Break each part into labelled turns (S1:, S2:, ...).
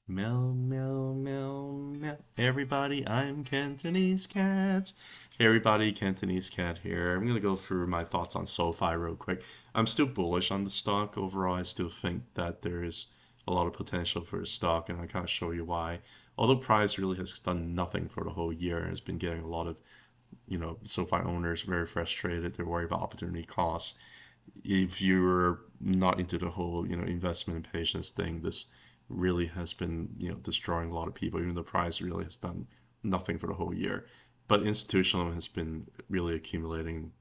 S1: Meow, meow, meow, meow. Everybody, I'm Cantonese Cat. Hey everybody, Cantonese Cat here. I'm gonna go through my thoughts on SoFi real quick. I'm still bullish on the stock. Overall, I still think that there is a lot of potential for the stock, and I kind of show you why. Although price really has done nothing for the whole year and has been getting a lot of, SoFi owners very frustrated. They're worried about opportunity costs. If you're not into the whole investment and patience thing, this really has been destroying a lot of people. Even the price really has done nothing for the whole year, but institutional has been really accumulating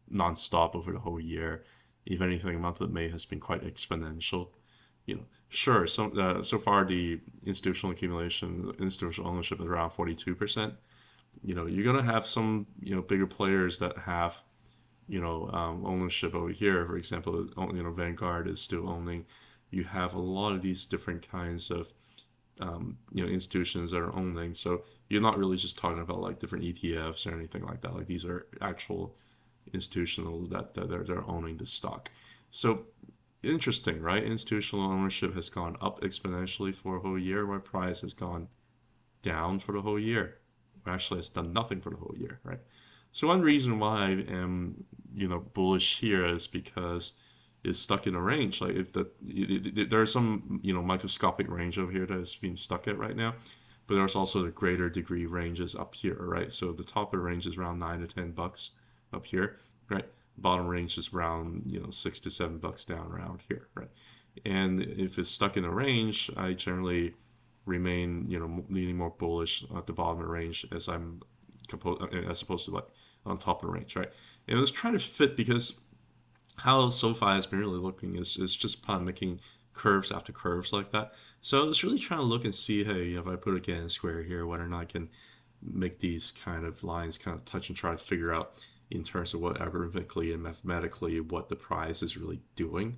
S1: nonstop over the whole year. If anything, the month of May has been quite exponential. Sure, so far the institutional accumulation, institutional ownership is around 42%. You're gonna have some bigger players that have ownership over here. For example, Vanguard is still owning. You have a lot of these different kinds of institutions that are owning. So you're not really just talking about like different ETFs or anything like that. Like these are actual institutionals that they're owning the stock. So interesting, right? Institutional ownership has gone up exponentially for a whole year, while price has gone down for the whole year. Actually, it's done nothing for the whole year, right? So one reason why I am, bullish here is because it's stuck in a range. Like if there is some, microscopic range over here that is being stuck at right now, but there's also the greater degree ranges up here, right? So the top of the range is around $9 to $10 up here, right? Bottom range is around, $6 to $7 down around here, right? And if it's stuck in a range, I generally remain, leaning more bullish at the bottom of the range as opposed to like on top of the range, right? And I was trying to fit because how SoFi has been really looking is just kind of making curves after curves like that. So I was really trying to look and see, hey, if I put a Gantt square here, whether or not I can make these kind of lines kind of touch and try to figure out in terms of what algorithmically and mathematically what the price is really doing.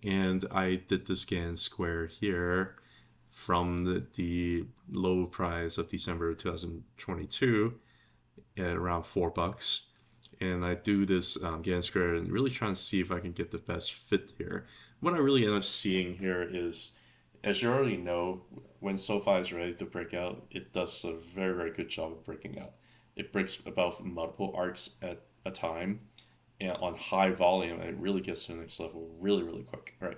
S1: And I did this Gantt square here from the low price of December 2022 at around $4. And I do this Gantt square and really trying to see if I can get the best fit here. What I really end up seeing here is, as you already know, when SoFi is ready to break out, it does a very, very good job of breaking out. It breaks above multiple arcs at a time and on high volume, and it really gets to the next level really, really quick, right?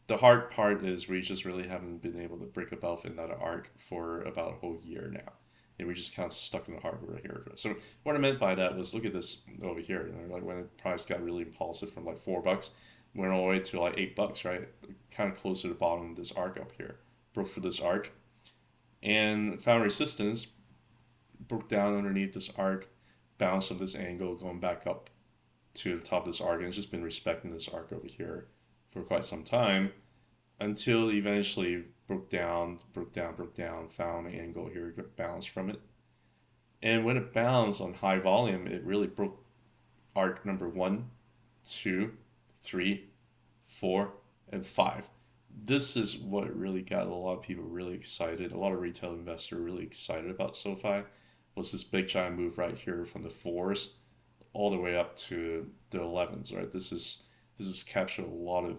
S1: The hard part is we just really haven't been able to break above in that arc for about a whole year now. And we're just kind of stuck in the hardware here. So what I meant by that was look at this over here. Like when the price got really impulsive from like $4, went all the way to like $8, right? Kind of close to the bottom of this arc up here. Broke through this arc and found resistance, broke down underneath this arc, bounced on this angle, going back up to the top of this arc, and it's just been respecting this arc over here for quite some time until eventually broke down, found an angle here, got bounced from it. And when it bounced on high volume, it really broke arc number one, two, three, four, and five. This is what really got a lot of people really excited. A lot of retail investors really excited about SoFi. Was this big giant move right here from the fours all the way up to the 11s, right? This has captured a lot of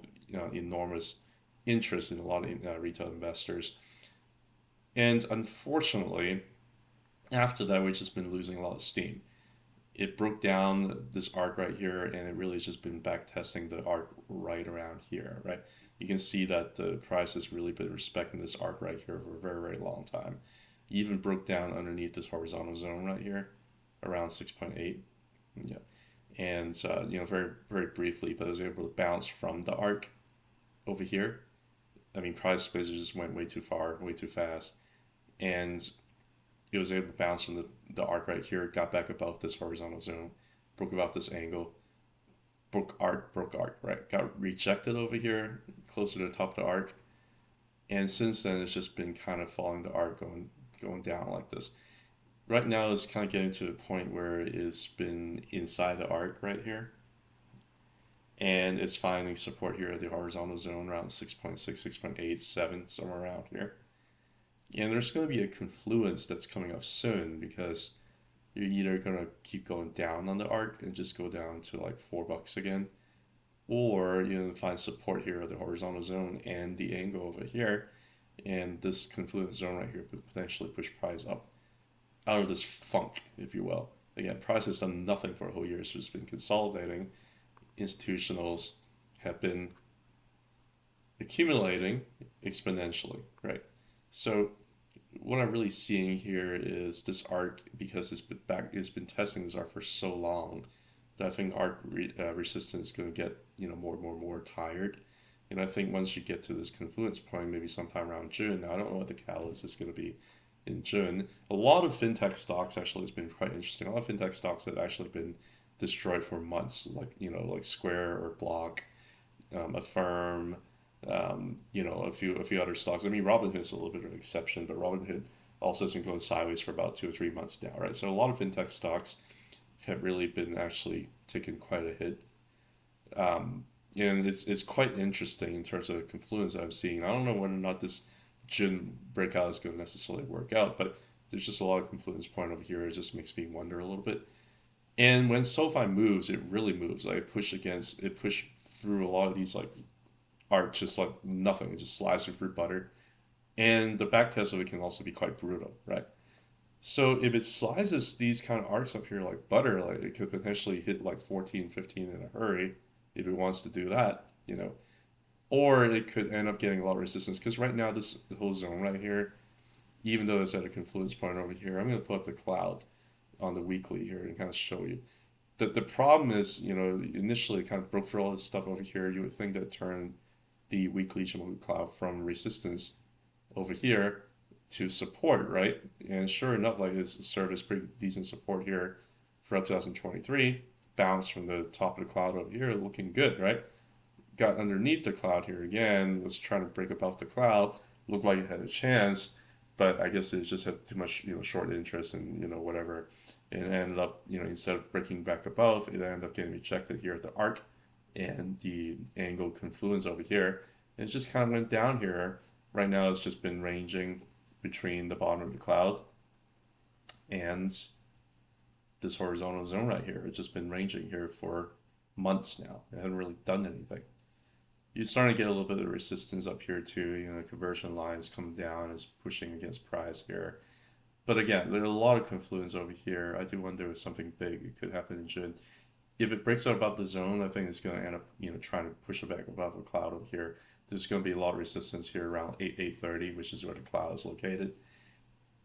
S1: enormous interest in a lot of retail investors. And unfortunately, after that, we've just been losing a lot of steam. It broke down this arc right here, and it really has just been back testing the arc right around here, right? You can see that the price has really been respecting this arc right here for a very, very long time. It even broke down underneath this horizontal zone right here, around 6.8. Yeah. And, very, very briefly, but I was able to bounce from the arc over here. I mean, price basically just went way too far, way too fast. And it was able to bounce from the arc right here, got back above this horizontal zone, broke about this angle, broke arc, right? Got rejected over here, closer to the top of the arc. And since then, it's just been kind of following the arc, going down like this. Right now, it's kind of getting to the point where it's been inside the arc right here. And it's finding support here at the horizontal zone around 6.6, 6.8, 7, somewhere around here. And there's going to be a confluence that's coming up soon because you're either going to keep going down on the arc and just go down to like $4 again, or find support here at the horizontal zone and the angle over here. and this Confluence zone right here could potentially push price up out of this funk, if you will. Again, price has done nothing for a whole year, so it's been consolidating. Institutionals have been accumulating exponentially, right? So what I'm really seeing here is this arc, because it's been testing this arc for so long that I think resistance is going to get more tired. And I think once you get to this confluence point, maybe sometime around June. Now I don't know what the catalyst is going to be in June. A lot of fintech stocks actually has been quite interesting. A lot of fintech stocks have actually been destroyed for months, like like Square or Block, Affirm, a few other stocks. I mean, Robinhood is a little bit of an exception, but Robinhood also has been going sideways for about 2 or 3 months now, right? So a lot of fintech stocks have really been actually taking quite a hit. And it's quite interesting in terms of the confluence I'm seeing. I don't know whether or not this June breakout is going to necessarily work out, but there's just a lot of confluence point over here. It just makes me wonder a little bit. And when SoFi moves, it really moves. Like it pushed through a lot of these like are just like nothing. It just slices through butter. And the back test of it can also be quite brutal, right? So if it slices these kind of arcs up here like butter, like it could potentially hit like 14, 15 in a hurry if it wants to do that. Or it could end up getting a lot of resistance because right now this whole zone right here, even though it's at a confluence point over here, I'm going to put up the cloud on the weekly here and kind of show you. The problem is, initially it kind of broke through all this stuff over here. You would think that it turned the weekly Shimoku cloud from resistance over here to support, right? And sure enough, like it's served as pretty decent support here throughout 2023. Bounced from the top of the cloud over here, looking good, right? Got underneath the cloud here again, was trying to break above the cloud, looked like it had a chance, but I guess it just had too much, short interest and, whatever. And it ended up, instead of breaking back above, it ended up getting rejected here at the arc and the angle confluence over here. And it just kind of went down here. Right now it's just been ranging between the bottom of the cloud and this horizontal zone right here. It's just been ranging here for months now. It hasn't really done anything. You're starting to get a little bit of resistance up here too. Conversion lines come down, is pushing against price here. But again, there's a lot of confluence over here. I do wonder if something big could happen in June. If it breaks out above the zone, I think it's going to end up, trying to push it back above the cloud over here. There's going to be a lot of resistance here around 830, which is where the cloud is located.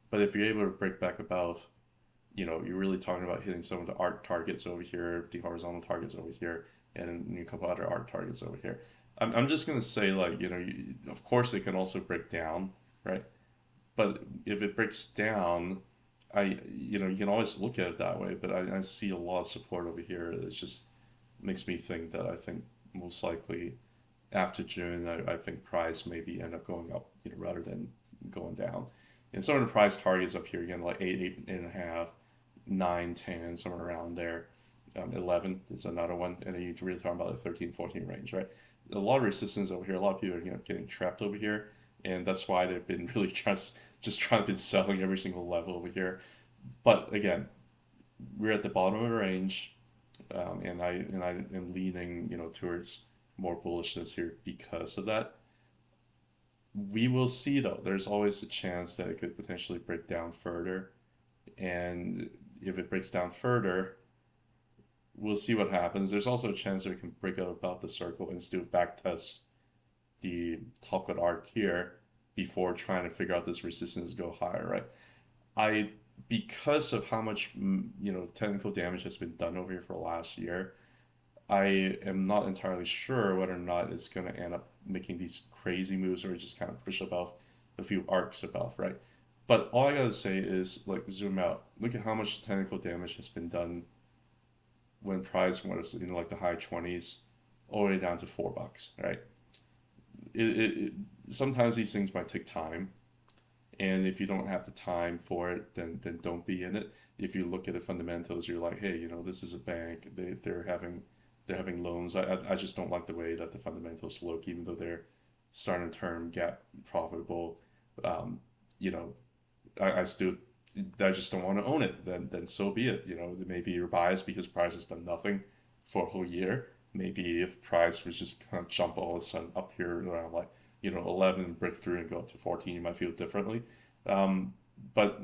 S1: But if you're able to break back above, you're really talking about hitting some of the arc targets over here, the horizontal targets over here, and a couple other arc targets over here. I'm just going to say, like, of course it can also break down, right? But if it breaks down, you can always look at it that way, but I see a lot of support over here. It just makes me think that I think most likely after June, I think price maybe end up going up, rather than going down. And some of the price targets up here again, like 8.5, 9, 10, somewhere around there. 11 is another one, and then you're really talking about the 13, 14 range, right? A lot of resistance over here. A lot of people are getting trapped over here, and that's why they've been really just trying to be selling every single level over here. But again, we're at the bottom of the range, and I am leaning towards more bullishness here because of that. We will see though. There's always a chance that it could potentially break down further, and if it breaks down further, we'll see what happens. There's also a chance that it can break out above the circle and still backtest the top cut arc here before trying to figure out this resistance go higher, right? Because of how much technical damage has been done over here for the last year, I am not entirely sure whether or not it's going to end up making these crazy moves or just kind of push above a few arcs above, right? But all I gotta say is, like, zoom out. Look at how much technical damage has been done when price was in like the high 20s, all the way down to $4, right? Sometimes these things might take time, and if you don't have the time for it, then don't be in it. If you look at the fundamentals, you're like, hey, this is a bank. They're having loans. I just don't like the way that the fundamentals look, even though they're starting to turn GAAP profitable. You know, I still I just don't want to own it. Then so be it. Maybe you're biased because price has done nothing for a whole year. Maybe if price was just kind of jump all of a sudden up here around like 11 break through and go up to 14, you might feel differently. Um, but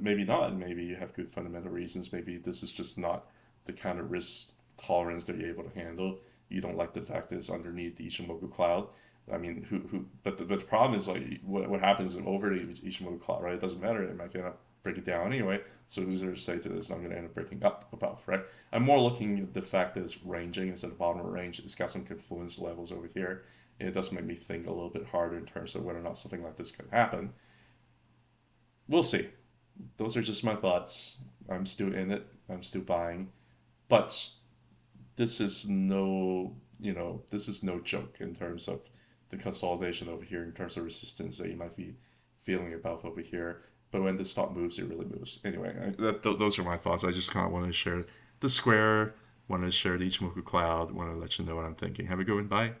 S1: maybe not. Maybe you have good fundamental reasons. Maybe this is just not the kind of risk tolerance that you're able to handle. You don't like the fact that it's underneath the Ishimoku cloud. I mean, but the problem is like what happens over the Ishimoku cloud, right? It doesn't matter. It might end up breaking down anyway. So who's there to say to this? I'm going to end up breaking up above, right? I'm more looking at the fact that it's ranging instead of bottom of range. It's got some confluence levels over here. And it does make me think a little bit harder in terms of whether or not something like this can happen. We'll see. Those are just my thoughts. I'm still in it. I'm still buying. But this is no joke in terms of the consolidation over here, in terms of resistance that you might be feeling above over here. But when the stock moves, it really moves. Anyway, those are my thoughts. I just kind of wanted to share the square, wanted to share the Ichimoku cloud, wanted to let you know what I'm thinking. Have a good one. Bye.